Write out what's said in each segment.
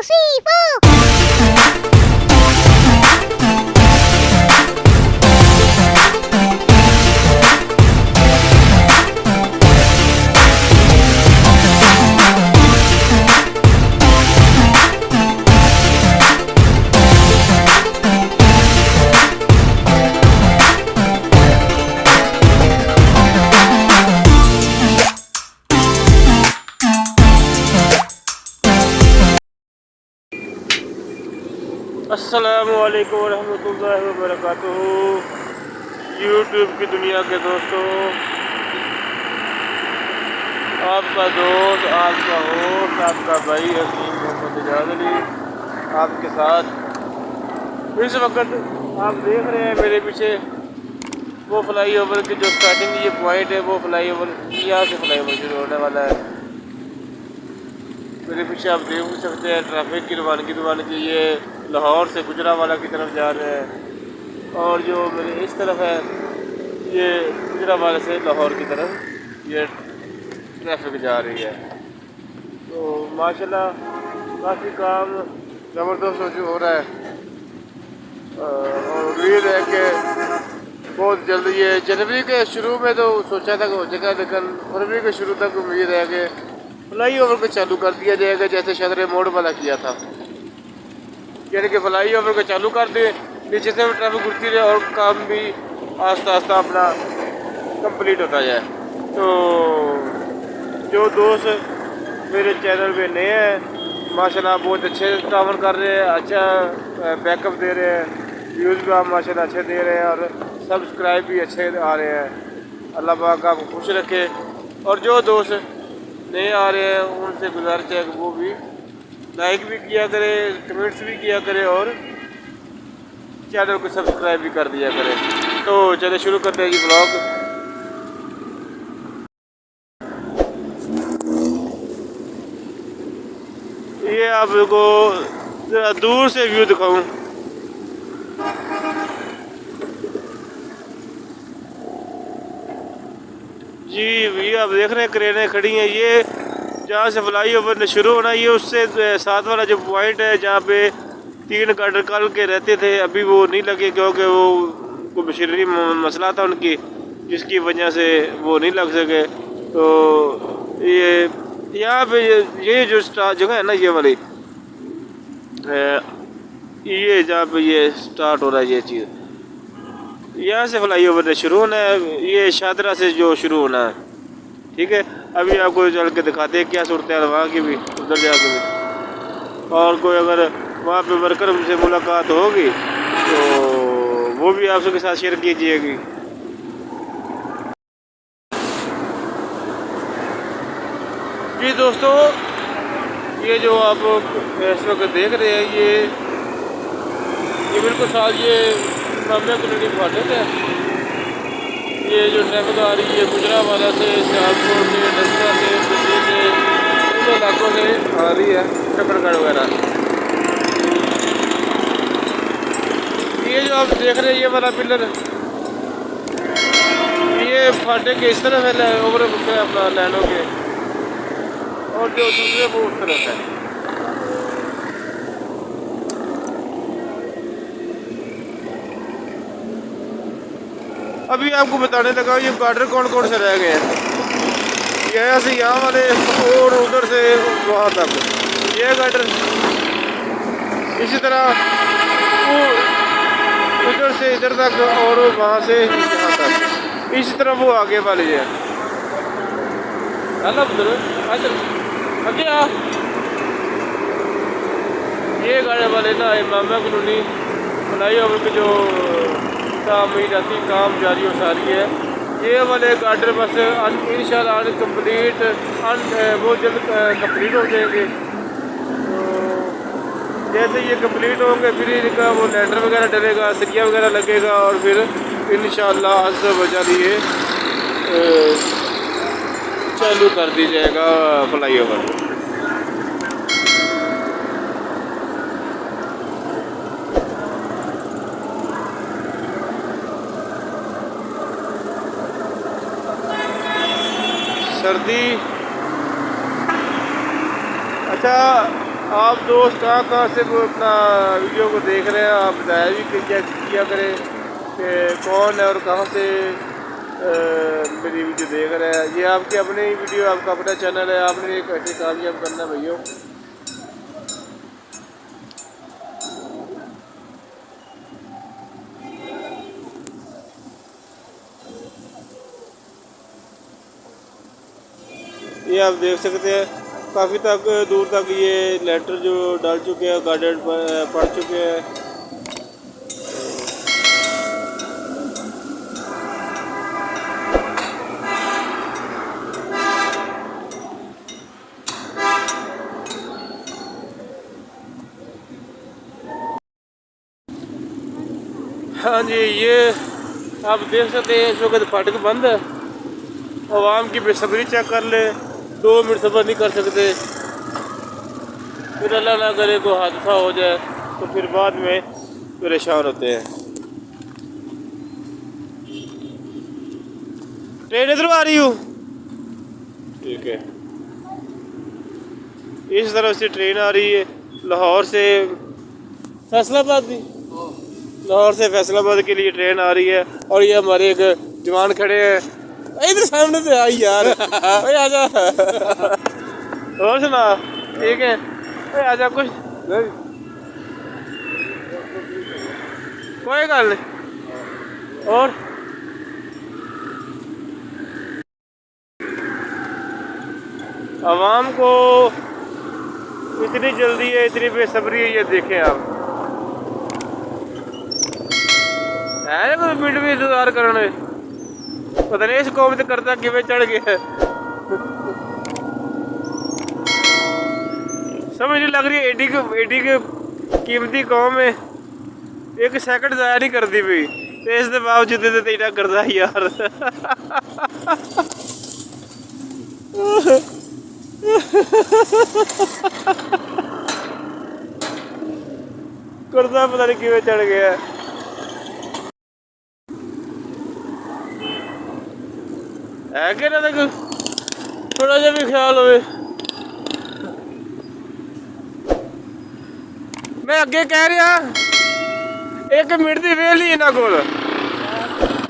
3, 4. अस्सलामुअलैकुम रहमतुल्लाहि व बरकातुहू। यूट्यूब की दुनिया के दोस्तों, आपका दोस्त, आपका होस्ट, आपका भाई हकीम मोहम्मद इजाज़ अली आपके साथ। इस वक्त आप देख रहे हैं मेरे पीछे वो फ्लाई ओवर की जो स्टार्टिंग ये पॉइंट है, वो फ्लाई ओवर यहाँ से फ्लाई ओवर शुरू होने वाला है। मेरे पीछे आप देख सकते हैं ट्रैफिक की रवानगी ये लाहौर से गुजरावाला की तरफ जा रहे हैं, और जो मेरे इस तरफ है ये गुजरावाला से लाहौर की तरफ ये ट्रैफिक जा रही है। तो माशाल्लाह काफ़ी काम ज़बरदस्त हो रहा है, और उम्मीद है कि बहुत जल्द ये जनवरी के शुरू में तो सोचा था कि हो जाएगा, लेकिन फरवरी के शुरू तक उम्मीद है कि फ्लाई ओवर को चालू कर दिया जाएगा, जैसे शाहदरे मोड़ वाला किया था। यानी कि फ्लाई ओवर को चालू कर दे, नीचे से भी ट्रैफिक उठती रहे और काम भी आस्ता आस्ता अपना कंप्लीट होता जाए। तो जो दोस्त मेरे चैनल पे नए हैं, माशाल्लाह बहुत अच्छे तावन कर रहे हैं, अच्छा बैकअप दे रहे हैं, व्यूज़ भी आप माशाल्लाह अच्छे दे रहे हैं, और सब्सक्राइब भी अच्छे आ रहे हैं। अल्लाह पाक आपको खुश रखे। और जो दोस्त नए आ रहे हैं उनसे गुजारिश है कि वो भी लाइक भी किया करे, कमेंट्स भी किया करे, और चैनल को सब्सक्राइब भी कर दिया करे। तो चलिए शुरू करते हैं जी ब्लॉग। ये आपको दूर से व्यू दिखाऊं। जी ये आप देख रहे हैं क्रेनें खड़ी हैं, ये जहाँ से फ्लाई ओवर शुरू होना, ये उससे साथ वाला जो पॉइंट है जहाँ पे 3 गार्डर कल के रहते थे, अभी वो नहीं लगे क्योंकि वो कोई मशीनरी मसला था उनकी, जिसकी वजह से वो नहीं लग सके। तो ये यहाँ पे ये जो जगह है ना, ये वाली ये जहाँ पे ये स्टार्ट हो रहा है ये चीज़, यहाँ से फ्लाई ओवर शुरू होना है, ये शाहदरा से जो शुरू होना है। ठीक है, अभी आपको चल के दिखाते हैं क्या सूरत है वहाँ की भी, उधर जाके भी। और कोई अगर वहाँ पे वर्कर से मुलाकात होगी तो वो भी आप सबके साथ शेयर कीजिएगी। जी दोस्तों, ये जो आप इस वक्त देख रहे हैं ये बिल्कुल साथ ये इमामिया कॉलोनी फाटक है। ये जो ट्रैफिक आ रही है गुजरावाला से, सियालकोट से, डस्का से, दिल्ली से, इन इलाकों से आ रही है, चक्करगढ़ वगैरह। ये जो आप देख रहे हैं ये वाला पिलर, ये फाटक के इस तरफ है ओवर अपना लैनों के, और जो दूसरे वो उस तरफ है। अभी आपको बताने लगा ये गार्डर कौन कौन से रह गए हैं। यहाँ से यहाँ वाले और उधर से वहाँ तक ये गार्डर, इसी तरह उधर से इधर तक, और वहाँ से यहाँ तक, इसी तरह वो आगे वाले है। ये गाड़ी वाले ना इमामिया कॉलोनी फ्लाई ओवर के जो मीराती काम जारी हो सारी है, ये वाले गार्डर बस इंशाल्लाह कंप्लीट वो जल्द कंप्लीट हो जाएंगे। तो जैसे ये कंप्लीट होंगे फिर इनका वो लेंटर वगैरह डलेगा, सरिया वगैरह लगेगा, और फिर इंशाल्लाह अज़्ज़ व जल ये चालू कर दी जाएगा फ्लाई ओवर। सर्दी, अच्छा आप दोस्त कहाँ से वो अपना वीडियो को देख रहे हैं, आप बताया भी कि क्या किया करें कि कौन है और कहाँ से मेरी वीडियो देख रहे हैं। ये आपकी अपनी वीडियो, आपका अपना चैनल है, आपने एक ऐसे कामयाब करना है भैया। ये आप देख सकते हैं काफ़ी तक दूर तक ये लेंटर जो डाल चुके हैं, गार्डन पड़ चुके हैं। हाँ जी, ये आप देख सकते हैं इस वक्त फाटक बंद है। आवाम की बेसब्री चेक कर ले, 2 मिनट सफ़र नहीं कर सकते। फिर अल्लाह ना करे कोई हादसा हो जाए तो फिर बाद में परेशान होते हैं। ट्रेन इधर आ रही हूँ, ठीक है। इस तरफ से ट्रेन आ रही है लाहौर से फैसलाबाद भी, लाहौर से फैसलाबाद के लिए ट्रेन आ रही है। और ये हमारे एक जवान खड़े हैं, इधर सामने से आई यार। ओए आजा। और सुना, ठीक है। ओए आजा, कुछ नहीं, कोई गल नहीं। और आवाम को इतनी जल्दी है, इतनी बेसब्री है, ये देखें आप। है कोई मिनट भी इंतजार करने, पता नहीं इस कौम से करता किमें चढ़ गया है। समझ नहीं लग रही, एडी की कीमती कौम है, एक सेकंड ज़ाया नहीं करती भाई, तो इस बावजूद तेरा करता यार। करता पता नहीं किमें चढ़ गया है कि ना, देख थोड़ा सा भी ख्याल होवे। मैं अगे कह रहा, 1 मिनट की वेल ही इन्हों को,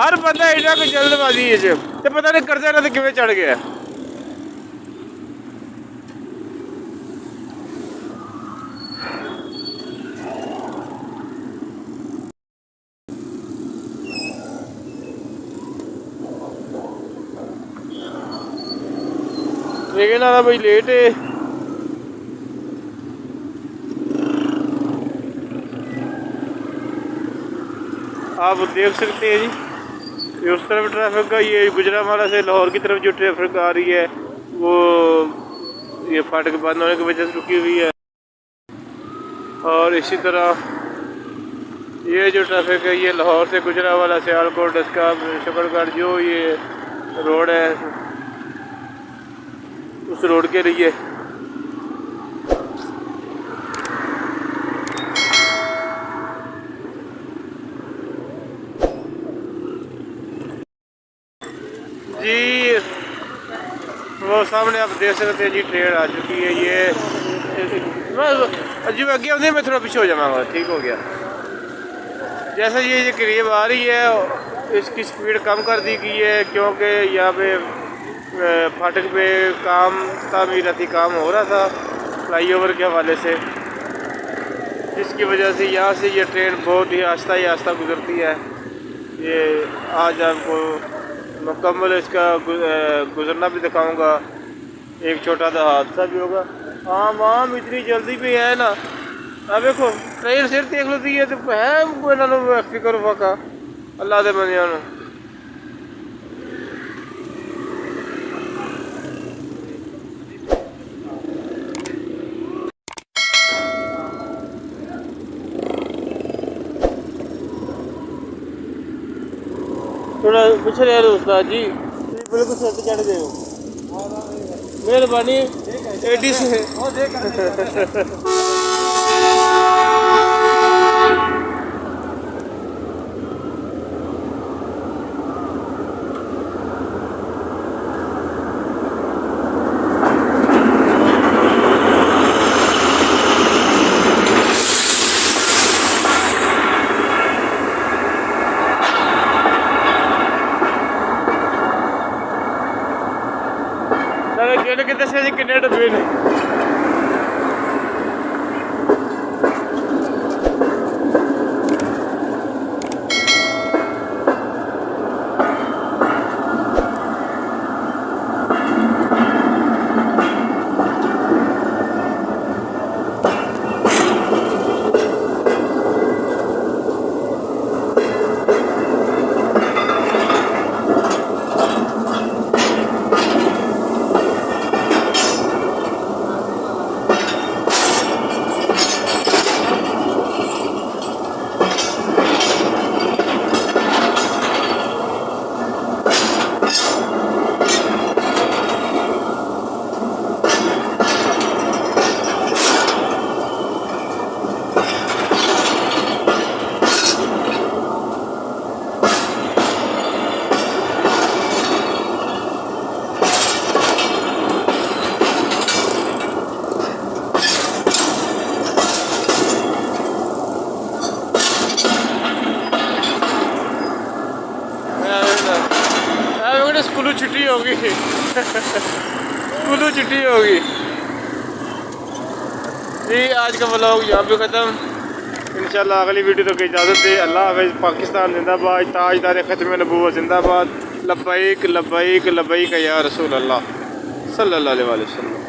हर बंदा एडा कोई जल्दबाजी है, तो पता नहीं करता ना तो किमें चढ़ गया। ट्रेन आना भाई लेट है। आप देख सकते हैं जी, ये उस तरफ ट्रैफिक का, ये गुजरावाला से लाहौर की तरफ जो ट्रैफिक आ रही है वो ये फाटक बंद होने की वजह से रुकी हुई है। और इसी तरह ये जो ट्रैफिक है ये लाहौर से गुजरावाला, सियालकोट, डस्का, शकरगढ़, जो ये रोड है उस रोड के लिए। जी वो सामने आप देख सकते हैं जी, ट्रेन आ चुकी है। ये अजीब आगे आने में थोड़ा पीछे हो जाऊँगा, ठीक हो गया। जैसे ये करीब आ रही है, इसकी स्पीड कम कर दी गई है क्योंकि यहाँ पे फाटक पे काम, तामीराती काम हो रहा था फ्लाईओवर के हवाले से, जिसकी वजह से यहाँ से ये ट्रेन बहुत ही आहिस्ता गुजरती है। ये आज आपको मुकम्मल इसका गुजरना भी दिखाऊंगा, एक छोटा सा हादसा भी होगा। आम इतनी जल्दी पे है ना, अब देखो ट्रेन सिर देख लेती है तो है इन्होंने फिक्र वाका अल्लाह के बंदियां नूं। थोड़ा पीछे रह लो उस्ताद जी, बिल्कुल सिर चढ़ गए हो, मेहरबानी एडी से। किन्ने डब्बे ने। स्कूलों छुट्टी होगी स्कूलों छुट्टी होगी जी। आज का व्लॉग यहाँ पे ख़त्म। इंशाल्लाह अगली वीडियो तक इजाज़त दे। अल्लाह हाफ़िज़। पाकिस्तान जिंदाबाद। ताजदार ख़त्म नबूवत जिंदाबाद। लब्बैक लब्बैक लब्बैक या रसूल अल्लाह सल्लल्लाहु अलैहि वसल्लम।